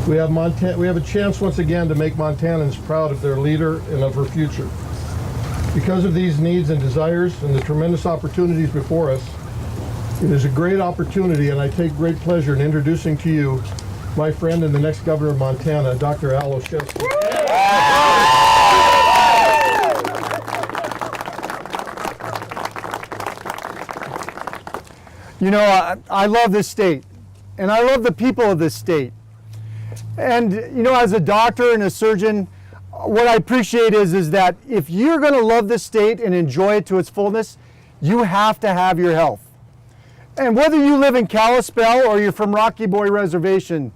We have a chance once again to make Montanans proud of their leader and of her future. Because of these needs and desires and the tremendous opportunities before us, it is a great opportunity, and I take great pleasure in introducing to you my friend and the next governor of Montana, Dr. Olszewski. You know, I love this state, and I love the people of this state. And, you know, as a doctor and a surgeon, what I appreciate is that if you're going to love this state and enjoy it to its fullness, you have to have your health. And whether you live in Kalispell or you're from Rocky Boy Reservation,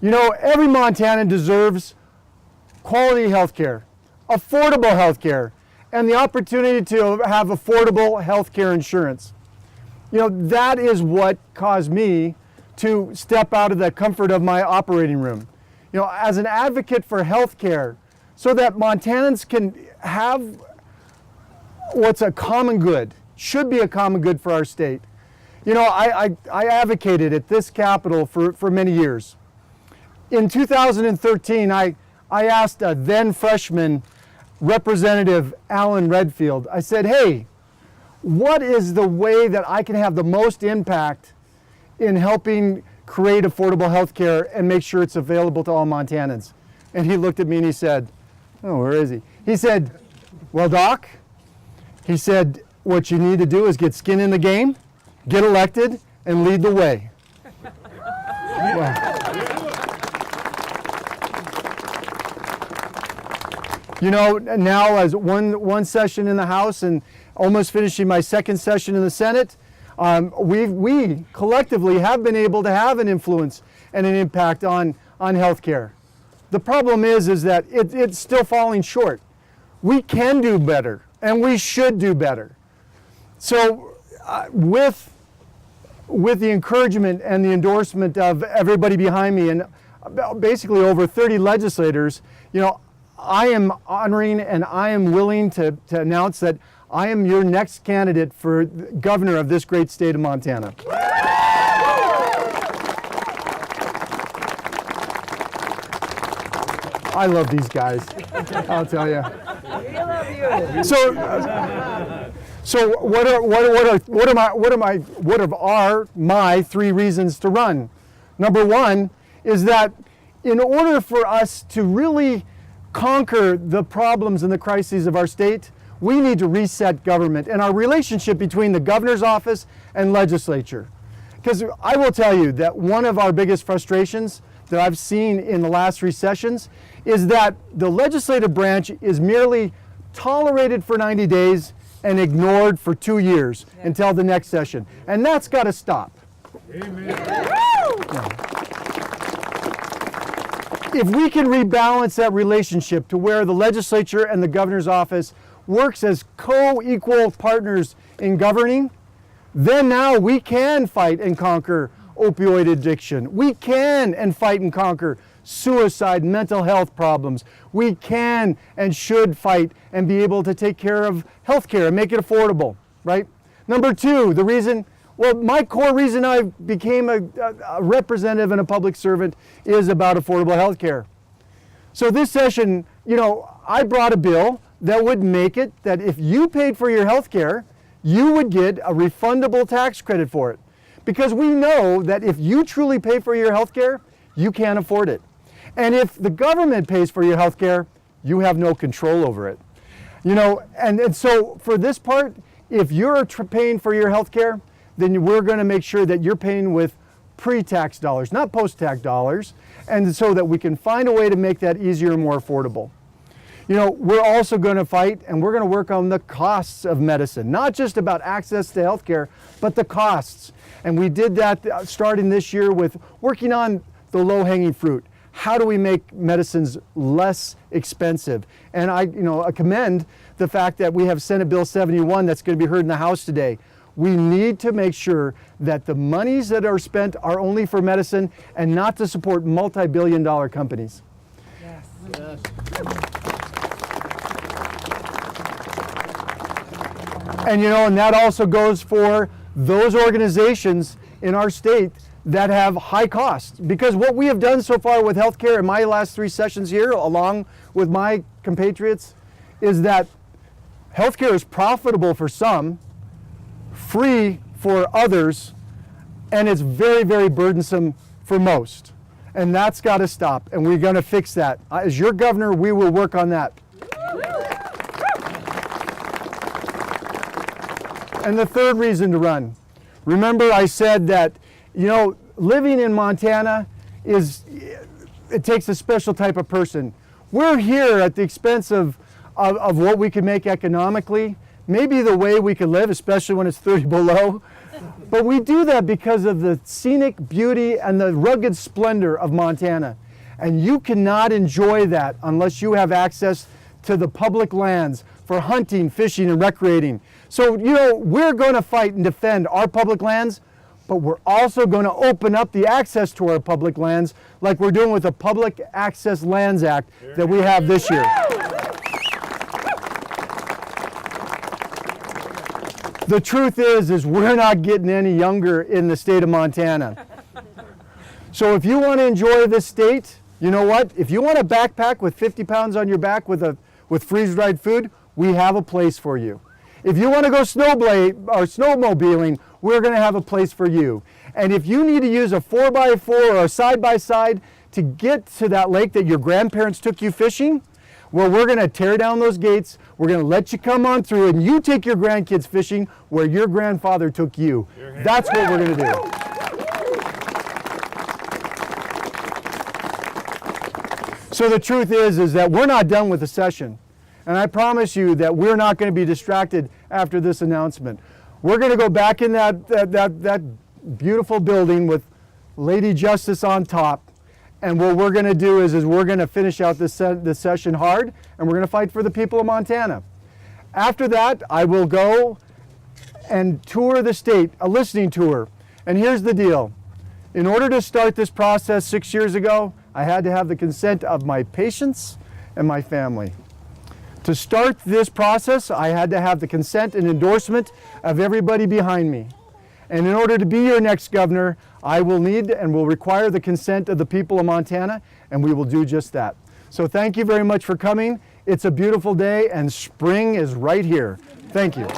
you know, every Montanan deserves quality health care, affordable health care, and the opportunity to have affordable health care insurance. You know, that is what caused me to step out of the comfort of my operating room. You know, as an advocate for health care, so that Montanans can have what's a common good, should be a common good for our state. You know, I advocated at this Capitol for many years. In 2013, I asked a then freshman Representative Alan Redfield, I said, hey, what is the way that I can have the most impact in helping create affordable health care and make sure it's available to all Montanans? And he looked at me and he said, oh, where is he? He said, well, Doc, he said, what you need to do is get skin in the game, get elected, and lead the way. Well, you know, now as one session in the House and almost finishing my second session in the Senate, we collectively have been able to have an influence and an impact on healthcare. The problem is that it's still falling short. We can do better, and we should do better. So with the encouragement and the endorsement of everybody behind me and basically over 30 legislators, you know, I am honoring and I am willing to announce that I am your next candidate for governor of this great state of Montana. I love these guys, I'll tell you. We love you. So what are my 3 reasons to run? Number 1 is that in order for us to really conquer the problems and the crises of our state, we need to reset government and our relationship between the governor's office and legislature. Because I will tell you that one of our biggest frustrations that I've seen in the last 3 sessions is that the legislative branch is merely tolerated for 90 days and ignored for 2 years until the next session. And that's got to stop. Amen. Yeah. If we can rebalance that relationship to where the legislature and the governor's office works as co-equal partners in governing, then now we can fight and conquer opioid addiction. We can and fight and conquer suicide, mental health problems. We can and should fight and be able to take care of health care and make it affordable, right? Number 2, the reason, well, my core reason I became a representative and a public servant is about affordable health care. So this session, you know, I brought a bill that would make it that if you paid for your health care, you would get a refundable tax credit for it. Because we know that if you truly pay for your health care, you can't afford it. And if the government pays for your health care, you have no control over it. You know, and so for this part, if you're paying for your health care, then we're going to make sure that you're paying with pre-tax dollars, not post-tax dollars, and so that we can find a way to make that easier and more affordable. You know, we're also going to fight and we're going to work on the costs of medicine, not just about access to health care, but the costs. And we did that starting this year with working on the low-hanging fruit. How do we make medicines less expensive? And I commend the fact that we have Senate Bill 71 that's going to be heard in the House today. We need to make sure that the monies that are spent are only for medicine and not to support multi-billion-dollar companies. Yes. Yes. And you know, and that also goes for those organizations in our state that have high costs. Because what we have done so far with healthcare in my last 3 sessions here, along with my compatriots, is that healthcare is profitable for some, free for others, and it's very, very burdensome for most. And that's got to stop, and we're going to fix that. As your governor, we will work on that. And the third reason to run. Remember I said that, you know, living in Montana it takes a special type of person. We're here at the expense of what we can make economically, maybe the way we could live, especially when it's 30 below. But we do that because of the scenic beauty and the rugged splendor of Montana. And you cannot enjoy that unless you have access to the public lands for hunting, fishing, and recreating. So, you know, we're going to fight and defend our public lands, but we're also going to open up the access to our public lands like we're doing with the Public Access Lands Act that we have this year. The truth is we're not getting any younger in the state of Montana. So if you want to enjoy this state, you know what? If you want a backpack with 50 pounds on your back with freeze-dried food, we have a place for you. If you want to go snowmobiling, we're going to have a place for you. And if you need to use a 4x4 or a side-by-side to get to that lake that your grandparents took you fishing, well, we're going to tear down those gates. We're going to let you come on through, and you take your grandkids fishing where your grandfather took you. That's what we're going to do. So the truth is that we're not done with the session. And I promise you that we're not going to be distracted after this announcement. We're going to go back in that beautiful building with Lady Justice on top. And what we're going to do is we're going to finish out this session hard, and we're going to fight for the people of Montana. After that, I will go and tour the state, a listening tour. And here's the deal. In order to start this process 6 years ago, I had to have the consent of my patients and my family. To start this process, I had to have the consent and endorsement of everybody behind me. And in order to be your next governor, I will need and will require the consent of the people of Montana, and we will do just that. So thank you very much for coming. It's a beautiful day, and spring is right here. Thank you.